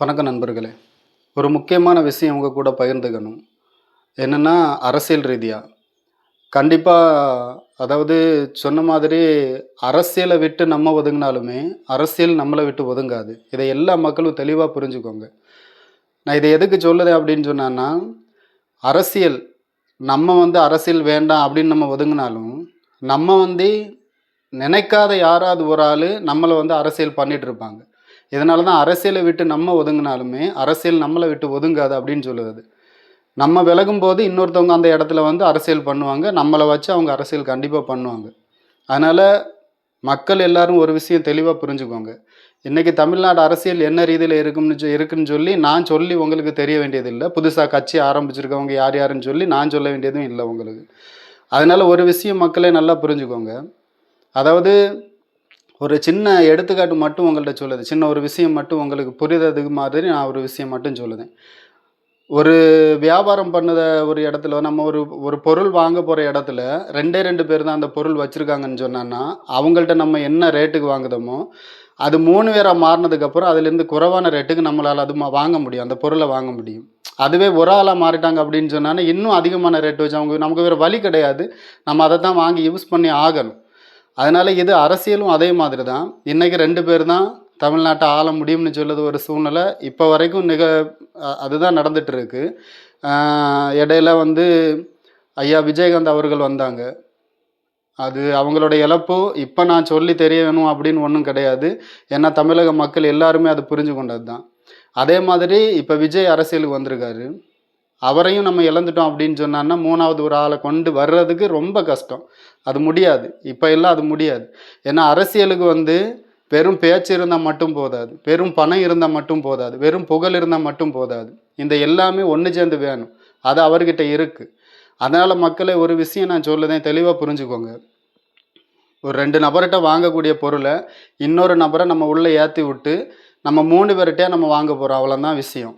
வணக்கம் நண்பர்களே. ஒரு முக்கியமான விஷயம் உங்க கூட பகிர்ந்துக்கணும். என்னன்னா, அரசியல் ரீதியா. கண்டிப்பா அதாவது சொன்ன மாதிரி அரசியல விட்டு நம்ம ஒதுங்குனாலுமே, அரசியல் நம்மள விட்டு ஒதுங்காது. இதை எல்லா மக்களும் தெளிவா புரிஞ்சுக்கோங்க. நான் இத எதுக்கு சொல்லுறேன் அப்படின்னு சொன்னேன்னா, அரசியல் நம்ம அரசியல் வேண்டாம் அப்படின்னு நம்ம ஒதுங்குனாலும், நம்ம நினைக்காத யாராவது ஒரு ஆளு நம்மள அரசியல் பண்ணிட்டு இருப்பாங்க. இதனால தான் அரசியல விட்டு நம்ம ஒதுங்குனாலுமே, அரசியல் நம்மள விட்டு ஒதுங்காது அப்படின்னு சொல்லுறது. நம்ம விலகும்போது இன்னொருத்தவங்க அந்த இடத்துல அரசியல் பண்ணுவாங்க. நம்மள வச்சு அவங்க அரசியல் கண்டிப்பா பண்ணுவாங்க. அதனால மக்கள் எல்லாரும் ஒரு விஷயம் தெளிவா புரிஞ்சுக்கோங்க. இன்னைக்கு தமிழ்நாடு அரசியல் என்ன ரீதியில இருக்குன்னு சொல்லி நான் சொல்லி உங்களுக்கு தெரிய வேண்டியதில்ல. புதுசா கட்சி ஆரம்பிச்சிருக்கவங்க யார் யாருன்னு சொல்லி நான் சொல்ல வேண்டியதும் இல்ல உங்களுக்கு. அதனால ஒரு விஷயம் மக்களே நல்லா புரிஞ்சுக்கோங்க. அதாவது ஒரு சின்ன எடுத்துக்காட்டு மட்டும் உங்கள்ட்ட சொல்லுது. சின்ன ஒரு விஷயம் மட்டும் உங்களுக்கு புரிததுக்கு மாதிரி நான் ஒரு விஷயம் மட்டும் சொல்லுதேன். ஒரு வியாபாரம் பண்ணுத ஒரு இடத்துல நம்ம ஒரு ஒரு பொருள் வாங்க போற இடத்துல 2 பேர் தான் அந்த பொருள் வச்சிருக்காங்கன்னு சொன்னான்னா, அவங்கள்ட்ட நம்ம என்ன ரேட்டுக்கு வாங்குதோமோ, அது 3 பேரா மாறுனதுக்கப்புறம் அதிலிருந்து குறைவான ரேட்டுக்கு நம்மளால அது வாங்க முடியும். அந்த பொருள வாங்க முடியும். அதுவே ஒரு ஆளா மாறிட்டாங்க அப்படின்னு சொன்னான்னா, இன்னும் அதிகமான ரேட் வச்சு நமக்கு வேற வழி கிடையாது. நம்ம அத தான் வாங்கி யூஸ் பண்ணி ஆகணும். அதனால இது அரசியலும் அதே மாதிரி தான். இன்னைக்கு 2 பேர் தான் தமிழ்நாட்ட ஆள முடியும்னு சொல்லுது ஒரு சூழ்நிலை. இப்ப வரைக்கும் அதுதான் நடந்துட்டு இருக்கு. அ இடையில ஐயா விஜயகாந்த் அவர்கள் வந்தாங்க. அது அவங்களோட இழப்பு இப்ப நான் சொல்லி தெரிய வேணும் அப்படின்னு ஒண்ணும் கிடையாது. ஏன்னா தமிழக மக்கள் எல்லாருமே அது புரிஞ்சு கொண்டது தான். அதே மாதிரி இப்ப விஜய் அரசியலுக்கு வந்திருக்காரு. அவரையும் நம்ம இழந்துட்டோம் அப்படின்னு சொன்னான்னா, 3வது ஒரு ஆள கொண்டு வர்றதுக்கு ரொம்ப கஷ்டம். அது முடியாது. இப்ப எல்லாம் அது முடியாது. ஏன்னா அரசியலுக்கு வெறும் பேச்சு இருந்தா மட்டும் போதாது. வெறும் பணம் இருந்தா மட்டும் போதாது. வெறும் புகழ் இருந்தா மட்டும் போதாது. இந்த எல்லாமே ஒண்ணு சேர்ந்து வேணும். அது அவர்கிட்ட இருக்கு. அதனால மக்களே ஒரு விஷயம் நான் சொல்லுதேன் தெளிவா புரிஞ்சுக்கோங்க. ஒரு 2 நபர்ட்ட வாங்கக்கூடிய பொருள, இன்னொரு நபர நம்ம உள்ள ஏத்தி விட்டு, நம்ம 3 பேர்ட்டயா நம்ம வாங்க போறோம். அவ்வளோதான் விஷயம்.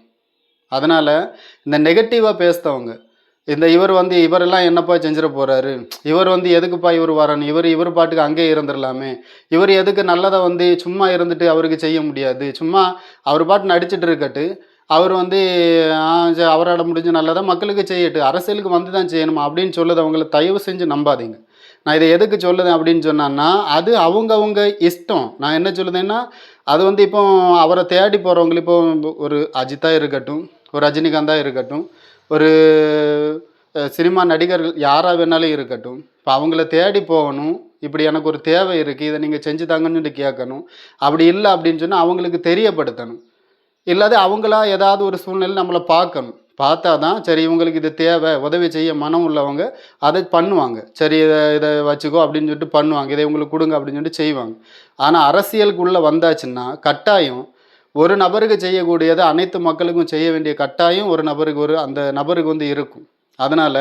அதனால இந்த நெகட்டிவா பேசுறவங்க, இவர் இவரெல்லாம் என்னப்பா செஞ்சிட போறாரு? இவர் எதுக்குப்பா இவர் வரணும்? இவர் பாட்டுக்கு அங்கேயே இருந்துரலாமே! இவர் எதுக்கு நல்லத சும்மா இருந்துட்டு அவருக்கு செய்ய முடியாது? சும்மா அவர் பாட்டு நடிச்சுட்டு இருக்கட்டு. அவர் அவரால முடிஞ்ச நல்லத மக்களுக்கு செய்யட்டும். அரசியலுக்கு வந்து தான் செய்யணுமா? அப்படின்னு சொல்லுதவங்கள தயவு செஞ்சு நம்பாதீங்க. நான் இத எதுக்கு சொல்லுதேன் அப்படின்னு சொன்னான்னா, அது அவங்கவங்க இஷ்டம். நான் என்ன சொல்லுதேன்னா, அது இப்போ அவர தேடி போறவங்க இப்போ ஒரு அஜித்தா இருக்கட்டும், ஒரு ரஜினிகாந்தா இருக்கட்டும், ஒரு சினிமா நடிகர்கள் யாரா வேணாலும் இருக்கட்டும். இப்ப அவங்கள தேடி போகணும். இப்படி எனக்கு ஒரு தேவை இருக்கு. இத நீங்க செஞ்சு தாங்கன்னு சொல்லி கேட்கணும். அப்படி இல்ல அப்படின்னு சொன்னா அவங்களுக்கு தெரியப்படுத்தணும். இல்லாத அவங்களா ஏதாவது ஒரு சூழ்நிலை நம்மள பார்க்கணும். பார்த்தா தான், சரி இவங்களுக்கு இது தேவை, உதவி செய்ய மனம் உள்ளவங்க அதை பண்ணுவாங்க. சரி இத இத வச்சுக்கோ அப்படின்னு சொல்லிட்டு பண்ணுவாங்க. இதை இவங்களுக்கு குடுங்க அப்படின்னு சொல்லிட்டு செய்வாங்க. ஆனா அரசியலுக்குள்ள வந்தாச்சுன்னா, கட்டாயம் ஒரு நபருக்கு செய்யக்கூடியத அனைத்து மக்களுக்கும் செய்ய வேண்டிய கட்டாயம் ஒரு நபருக்கு அந்த நபருக்கு இருக்கும். அதனால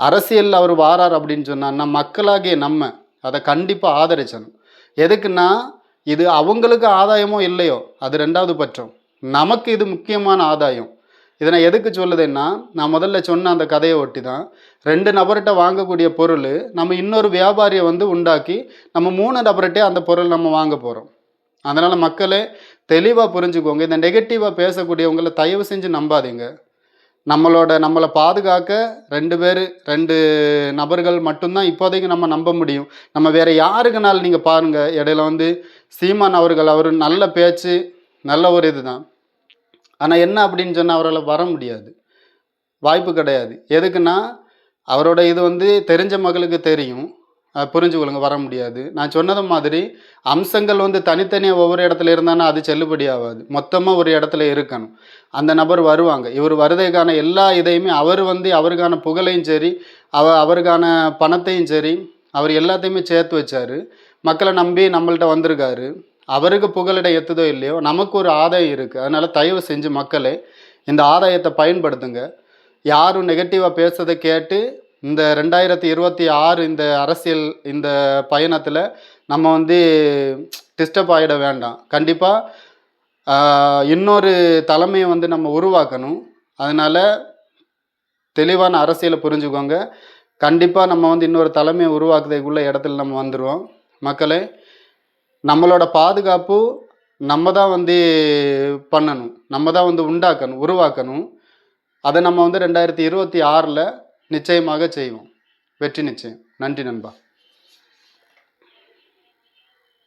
அரசியல்ல அவரு வாரார் அப்படின்னு சொன்னான்னா, மக்களாகிய நம்ம அத கண்டிப்பா ஆதரிச்சணும். எதுக்குன்னா, இது அவங்களுக்கு ஆதாயமோ இல்லையோ, அது 2வது பட்சம். நமக்கு இது முக்கியமான ஆதாயம். இத நான் எதுக்கு சொல்லுதேன்னா, நான் முதல்ல சொன்ன அந்த கதைய ஒட்டி தான். 2 நபர்ட்ட வாங்கக்கூடிய பொருளு, நம்ம இன்னொரு வியாபாரிய உண்டாக்கி, நம்ம 3 நபர்ட்டயே அந்த பொருள் நம்ம வாங்க போறோம். அதனால மக்களே தெளிவா புரிஞ்சுக்கோங்க. இந்த நெகட்டிவா பேசக்கூடியவங்கள தயவு செஞ்சு நம்பாதீங்க. நம்மள பாதுகாக்க 2 நபர்கள் மட்டும் தான் இப்போதைக்கு நம்ம நம்ப முடியும். நம்ம வேற யாருக்குனாலும் நீங்க பாருங்க, இடையில சீமான் அவர்கள் அவரு நல்ல பேச்சு, நல்ல ஒரு இதுதான். ஆனா என்ன அப்படின்னு சொன்னா அவரால வர முடியாது. வாய்ப்பு கிடையாது. எதுக்குன்னா, அவரோட இது தெரிஞ்ச மக்களுக்கு தெரியும். புரிஞ்சு கொள்ளுங்க வர முடியாது. நான் சொன்னது மாதிரி அம்சங்கள் தனித்தனியா ஒவ்வொரு இடத்துல இருந்தான்னா அது செல்லுபடி ஆவாது. மொத்தமா ஒரு இடத்துல இருக்கணும். அந்த நபர் வருவாங்க. இவர் வருதைக்கான எல்லா இதையுமே அவர் அவருக்கான புகழையும் சரி, அவருக்கான பணத்தையும் சரி, அவர் எல்லாத்தையுமே சேர்த்து வச்சாரு. மக்கள நம்பி நம்மள்ட்ட வந்திருக்காரு. அவருக்கு புகலிடம் எத்துதோ இல்லையோ, நமக்கு ஒரு ஆதாயம் இருக்கு. அதனால தயவு செஞ்சு மக்களே, இந்த ஆதாயத்த பயன்படுத்துங்க. யாரும் நெகட்டிவா பேசுறத கேட்டு, இந்த 2026 இந்த அரசியல் இந்த பயணத்தில நம்ம டிஸ்டர்ப் ஆயிட வேண்டாம். கண்டிப்பா ஆ இன்னொரு தலைமைய நம்ம உருவாக்கணும். அதனால தெளிவான அரசியல புரிஞ்சுக்கோங்க. கண்டிப்பா நம்ம இன்னொரு தலைமைய உருவாக்குறதுக்குள்ள இடத்துல நம்ம வந்துருவோம். மக்களே, நம்மளோட பாதுகாப்பு நம்ம தான் வந்து பண்ணணும். நம்ம தான் வந்து உண்டாக்கணும், உருவாக்கணும். அத நம்ம வந்து 2026ல நிச்சயமாக செய்வோம். வெற்றி நிச்சயம். நன்றி நண்பா.